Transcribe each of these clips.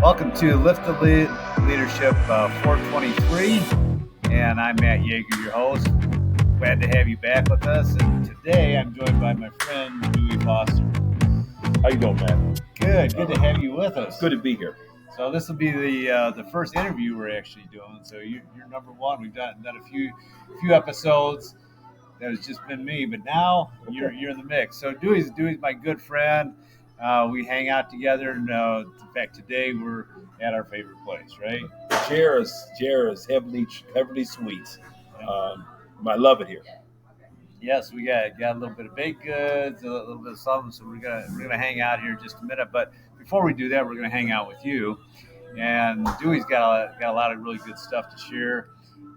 Welcome to Lift the Leadership 423, and I'm Matt Yeager, your host. Glad to have you back with us. And today I'm joined by my friend Dewey Foster. How you doing, man? Good to have you with us. Good to be here. So this will be the first interview we're actually doing. So you're number one. We've done a few episodes. That has just been me, but now you're in the mix. So Dewey's my good friend. We hang out together, and in fact, today we're at our favorite place, right? Jairus, heavenly sweets. I love it here. Yes, we got a little bit of baked goods, a little bit of something. So we're gonna hang out here just a minute. But before we do that, we're gonna hang out with you. And Dewey's got a lot of really good stuff to share.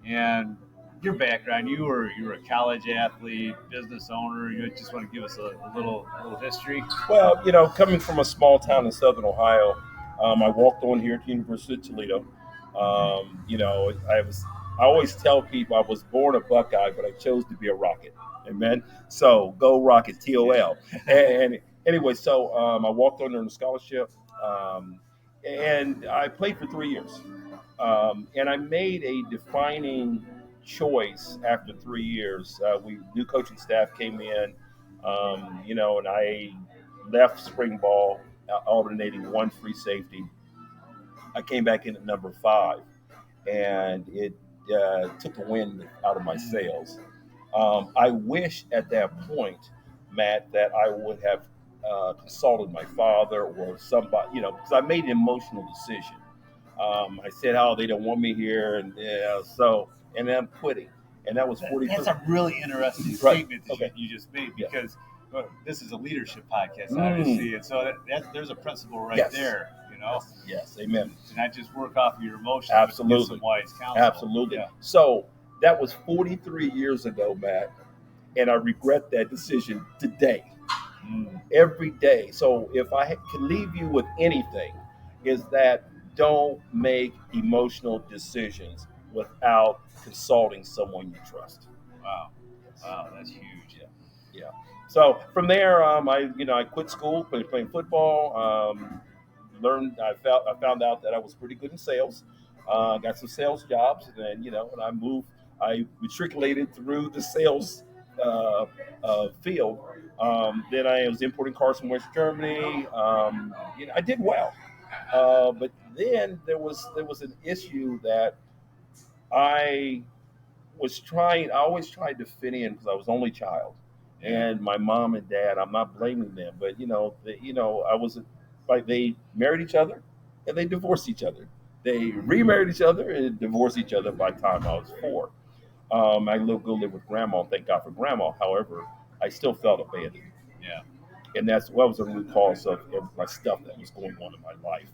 And your background, you were a college athlete, business owner. You just want to give us a little history. Well, coming from a small town in Southern Ohio, I walked on here at the University of Toledo. I always tell people I was born a Buckeye, but I chose to be a Rocket. Amen. So go Rocket, TOL. And anyway, so I walked on there on a scholarship, and I played for 3 years. And I made a defining choice after 3 years. New coaching staff came in, and I left spring ball, alternating one free safety. I came back in at number 5, and it took the wind out of my sails. I wish at that point, Matt, that I would have consulted my father or somebody, because I made an emotional decision. I said, "Oh, they don't want me here," and and I'm quitting. And that was 40. That's a really interesting statement that you just made, because this is a leadership podcast, obviously, and so there's a principle right there. Yes, amen. To not just work off of your emotions, absolutely, but give some wise counsel. Absolutely. Yeah. So that was 43 years ago, Matt, and I regret that decision today, every day. So if I can leave you with anything, is that don't make emotional decisions without consulting someone you trust. Wow, that's huge. Yeah. So from there, I quit school, playing football. I found out that I was pretty good in sales. Got some sales jobs, and then and I moved. I matriculated through the sales field. Then I was importing cars from West Germany. I did well. But then there was an issue that I always tried to fit in because I was only child, and my mom and dad. I'm not blaming them, but I was like, they married each other and they divorced each other. They remarried each other and divorced each other by the time I was 4. I go live with grandma. Thank God for grandma. However, I still felt abandoned. Yeah. And that's what was the root cause of my stuff that was going on in my life.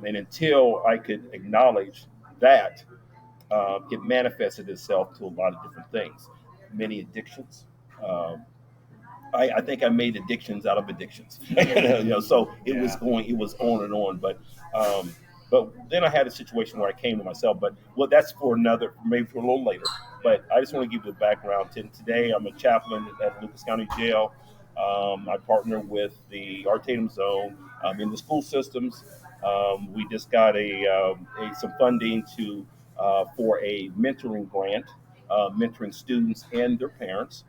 And until I could acknowledge that, it manifested itself to a lot of different things, many addictions. I think I made addictions out of addictions. So it was on and on. But then I had a situation where I came to myself. But that's maybe for a little later. But I just want to give you the background. Today, I'm a chaplain at Lucas County Jail. I partner with the Artatum Zone in the school systems. We just got some funding for a mentoring grant, mentoring students and their parents.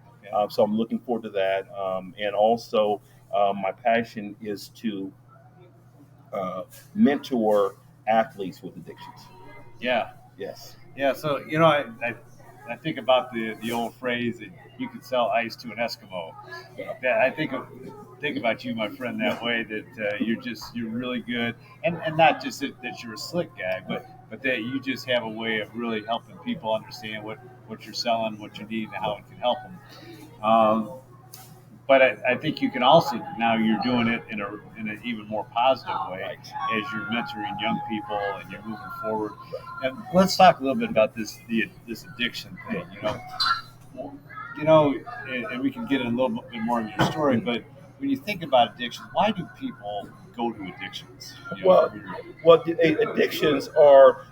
So I'm looking forward to that. And also, my passion is to mentor athletes with addictions. Yeah. Yes. Yeah. So I think about the old phrase that you could sell ice to an Eskimo. Yeah. I think about you, my friend, that way. That you're really good, and not just that you're a slick guy, but that you just have a way of really helping people understand what you're selling, what you need, and how it can help them. But I think you can also, now you're doing it in an even more positive way, as you're mentoring young people and you're moving forward. And let's talk a little bit about this addiction thing. And we can get in a little bit more of your story. But when you think about addiction, why do people go to addictions? Addictions are.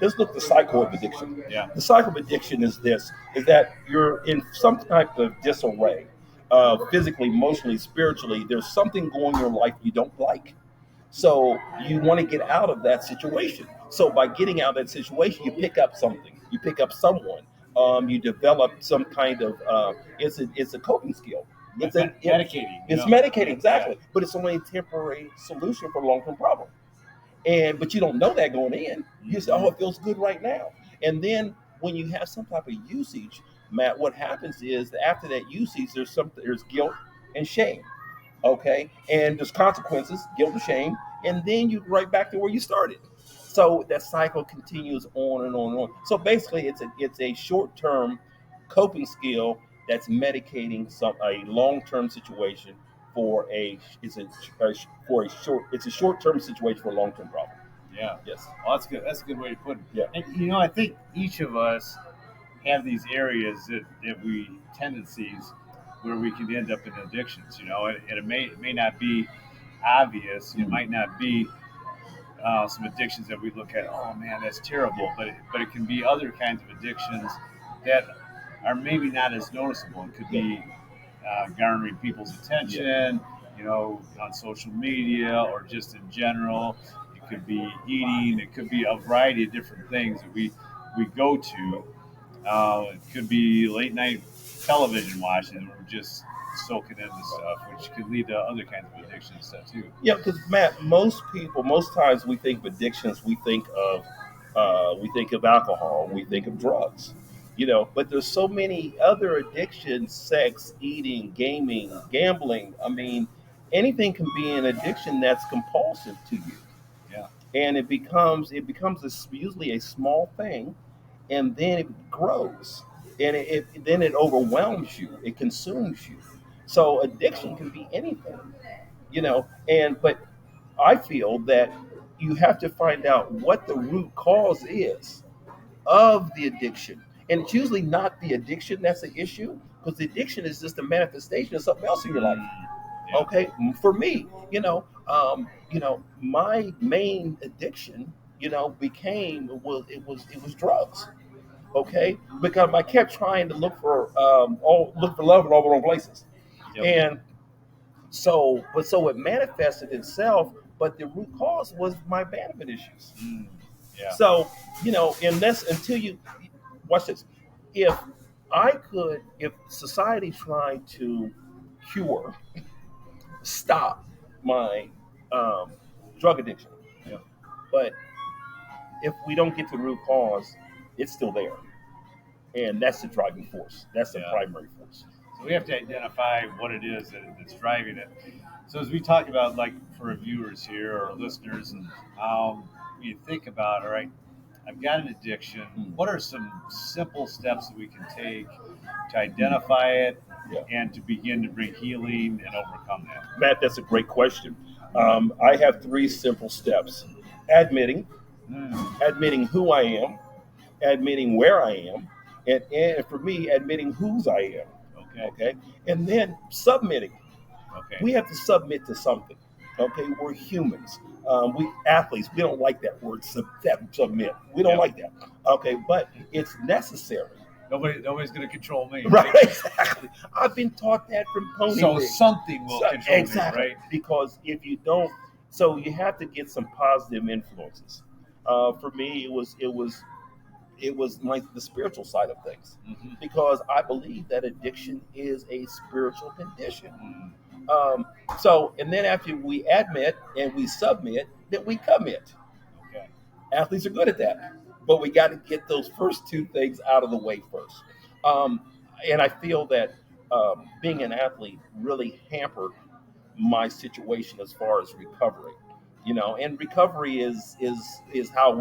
Let's look at the cycle of addiction. Yeah. The cycle of addiction is that you're in some type of disarray. Physically, emotionally, spiritually, there's something going in your life you don't like. So you want to get out of that situation. So by getting out of that situation, you pick up something, you pick up someone, you develop some kind of it's a coping skill. Medicating, It's medicating, yeah. exactly, but it's only a temporary solution for a long term problem. And but you don't know that going in. You say, "Oh, it feels good right now," and then when you have some type of usage, Matt, what happens is that after that usage, there's guilt and shame. Okay, and there's consequences, guilt and shame, and then you right back to where you started. So that cycle continues on and on and on. So basically, it's a short term coping skill that's medicating a long term situation for a short it's a short term situation for a long term problem. Yeah. Yes. Well, that's good. That's a good way to put it. Yeah. And I think each of us have these areas that we tendencies where we can end up in addictions. And it may not be obvious. It Mm. might not be some addictions that we look at. Oh man, that's terrible. Yeah. But it can be other kinds of addictions that are maybe not as noticeable. It could Yeah. be garnering people's Yeah. attention, on social media or just in general. It could be eating. It could be a variety of different things that we go to. It could be late night television watching. We're just soaking into stuff, which could lead to other kinds of addiction and stuff too. Yeah, because Matt, most times we think of addictions, we think of alcohol, we think of drugs, but there's so many other addictions: sex, eating, gaming, gambling. I mean, anything can be an addiction that's compulsive to you, Yeah. and it becomes usually a small thing, and then it grows, and then it overwhelms you, it consumes you. So addiction can be anything, and but I feel that you have to find out what the root cause is of the addiction. And it's usually not the addiction that's the issue, because the addiction is just a manifestation of something else in your life. Yeah. Okay, for me, my main addiction, it was drugs. Okay, because I kept trying to look for love in all the wrong places, Yep. and so it manifested itself, but the root cause was my abandonment issues. Mm, yeah. So, and that's until you watch this. If if society tried to cure, stop my um, drug addiction, Yep. but if we don't get to the root cause, it's still there. And that's the driving force. That's the Yeah. primary force. So we have to identify what it is that's driving it. So as we talk about, like for our viewers here or listeners, you think about, all right, I've got an addiction. Mm. What are some simple steps that we can take to identify it Yeah. and to begin to bring healing and overcome that? Matt, that's a great question. I have three simple steps: admitting, Mm, admitting who I am, admitting where I am, and for me, admitting whose I am. okay. Okay, and then submitting. Okay. We have to submit to something. Okay, we're humans. We athletes. We don't like that word submit. We don't Yep. like that. Okay, but it's necessary. Nobody's going to control me. Right, exactly. I've been taught that from pony So league. something will control Exactly, me, right? because if you don't, so you have to get some positive influences. For me, it was the spiritual side of things, Mm-hmm. because I believe that addiction is a spiritual condition. Mm, And then after we admit and we submit, then we commit. okay. Athletes are good at that, but we got to get those first two things out of the way first. Um, and I feel that being an athlete really hampered my situation as far as recovery. And recovery is how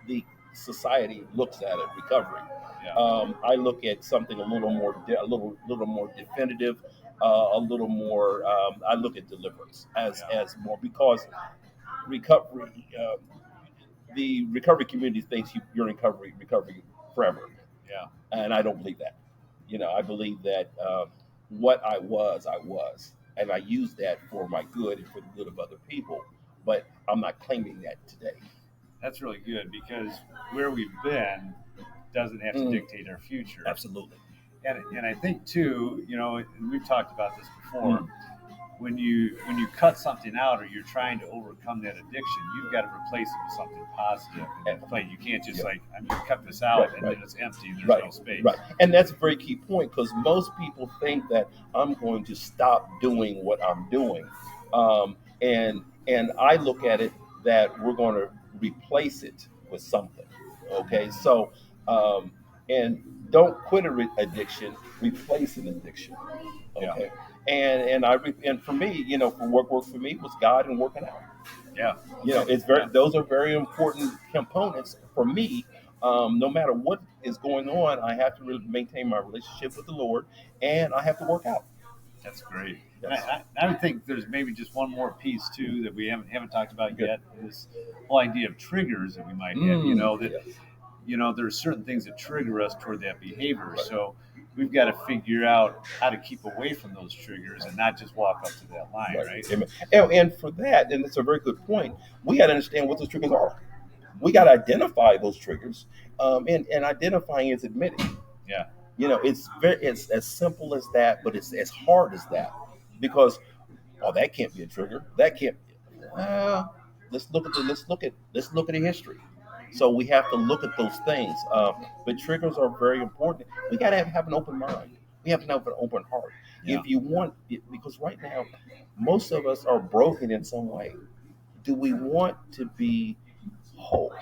the society looks at it. Recovery. Yeah. I look at something a little more definitive, a little more. I look at deliverance Yeah. as more, because recovery. The recovery community thinks you're in recovery forever, Yeah. and I don't believe that. I believe that what I was, and I use that for my good and for the good of other people. But I'm not claiming that today. That's really good because where we've been doesn't have to Mm, dictate our future. absolutely. And I think too, and we've talked about this before. Mm, when you cut something out or you're trying to overcome that addiction, you've got to replace it with something positive in that plate. You can't just like, I'm going to cut this out and then it's empty and there's no space. Right. And that's a very key point, because most people think that I'm going to stop doing what I'm doing. And I look at it that we're going to replace it with something. Okay. So, and don't quit addiction, replace an addiction. Okay. And for me, for what worked for me was God and working out. Yeah. It's those are very important components for me. No matter what is going on, I have to really maintain my relationship with the Lord, and I have to work out. That's great. Yes. I would think there's maybe just one more piece too that we haven't talked about yet. This whole idea of triggers that we might have. There's certain things that trigger us toward that behavior. Right. So we've got to figure out how to keep away from those triggers and not just walk up to that line, right? And for that, and it's a very good point, we got to understand what those triggers are. We got to identify those triggers, and identifying is admitting. Yeah. It's as simple as that, but it's as hard as that, because that can't be a trigger. That can't. Let's look at the history. So we have to look at those things. But triggers are very important. We got to have an open mind. We have to have an open heart. Yeah. If you want, because right now, most of us are broken in some way. Do we want to be whole?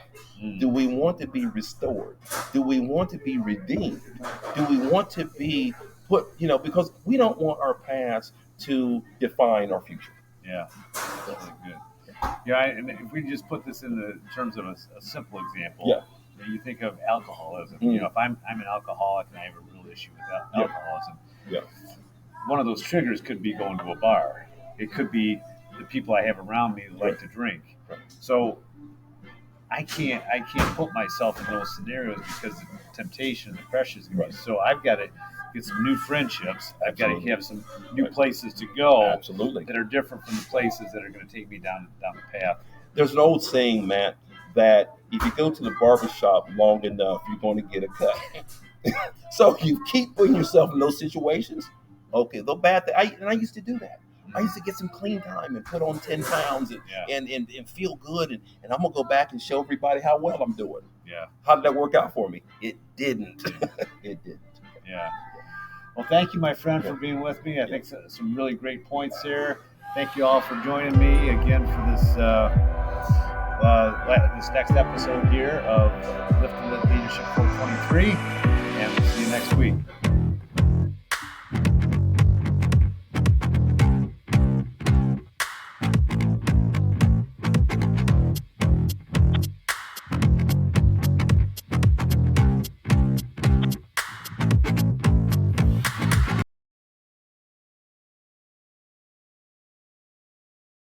Do we want to be restored? Do we want to be redeemed? Do we want to be put, because we don't want our past to define our future. Yeah, that's good. Yeah, and if we just put this in the terms of a simple example, you think of alcoholism. If I'm an alcoholic and I have a real issue with alcoholism, one of those triggers could be going to a bar. It could be the people I have around me that like to drink. So I can't put myself in those scenarios because the temptation and the pressure is going to be. So I've got to get some new friendships. I've got to have some new places to go that are different from the places that are going to take me down the path. There's an old saying, Matt, that if you go to the barbershop long enough, you're going to get a cut. So you keep putting yourself in those situations. Okay, the bad thing. I used to do that. I used to get some clean time and put on 10 pounds and feel good. And I'm going to go back and show everybody how well I'm doing. Yeah. How did that work out for me? It didn't. It didn't. Yeah. Well, thank you, my friend, for being with me. I think some really great points here. Thank you all for joining me again for this next episode here of Lifting the Leadership 423. And we'll see you next week.